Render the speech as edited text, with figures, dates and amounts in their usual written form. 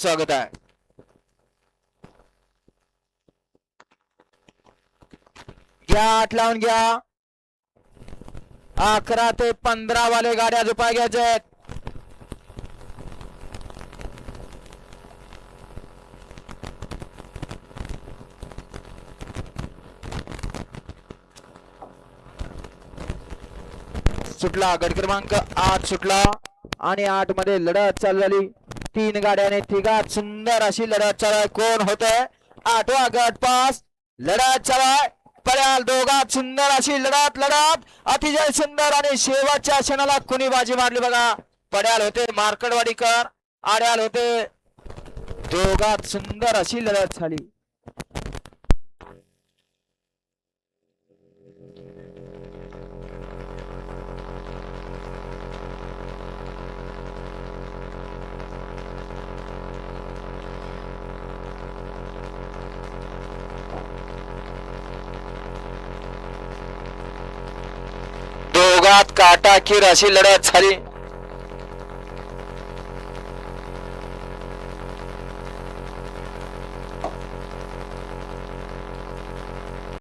स्वागत आहे. घ्या आठ लावून घ्या. 11 ते 15 वाले गाड्या झोपा घ्यायचे आहेत. सुटला गट क्रमांक 8 सुटला आणि 8 मध्ये लढत चालू झाली. 3 गाड्याने तिघात सुंदर अशी लढत चालू आहे. कोण होते 8वा गट पास. लढत चालू आहे. पड्याल दोघात सुंदर अशी लढत अतिशय सुंदर आणि शेवटच्या क्षणाला कुणी बाजी मारली बघा. पड्याल होते मार्कडवाडीकर, आड्याल होते. दोघात सुंदर अशी लढत झाली. दोघात काटाकीर अशी लढत झाली.